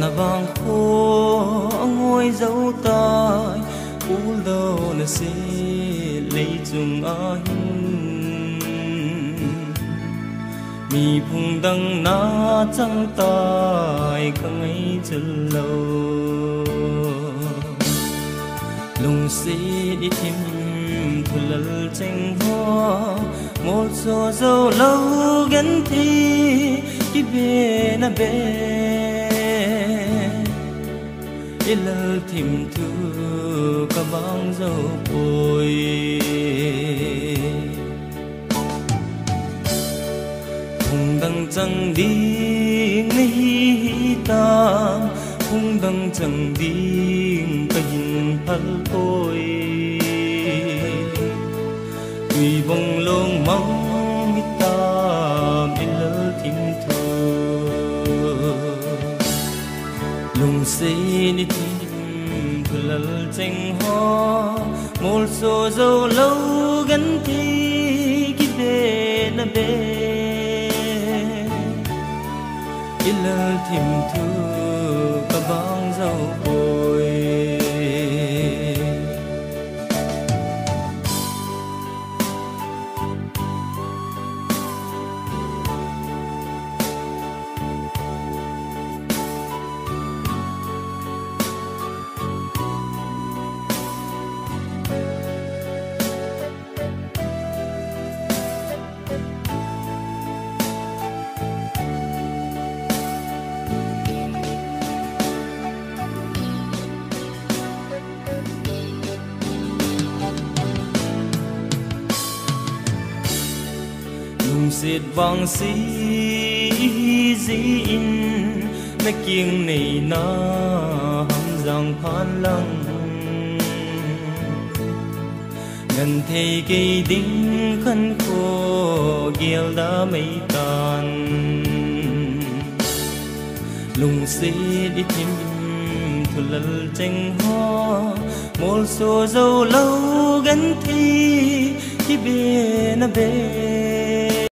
là vàng khô ngôi dấu tay u đâu là sẽ lấy chung ai mi phung đăng na trăng tai không ấy chân lâu lùng sĩ đi tìm thu lal tranh hoa một số dâu lâu gắn thi đi về na về ilal tìm thu cả bang dâu bồi hùng đăng chẳng đi nghi tam hùng đăng chẳng đi cái hình phật tôi vì bông lông mong mi tam ilal tìm thu lùng sĩ đi tìm thu lal tranh hoa một số dâu lâu gắn thi khi về na về ilal tìm thu cả bang dâu bồi xịt vàng xí dĩ in na kiêng này na hâm rằng phan lăng gần thầy cây đinh khăn khô gheo đã mấy tàn lùng xí đi tìm thu lal tranh hoa một số dâu lâu gắn thi khi về na về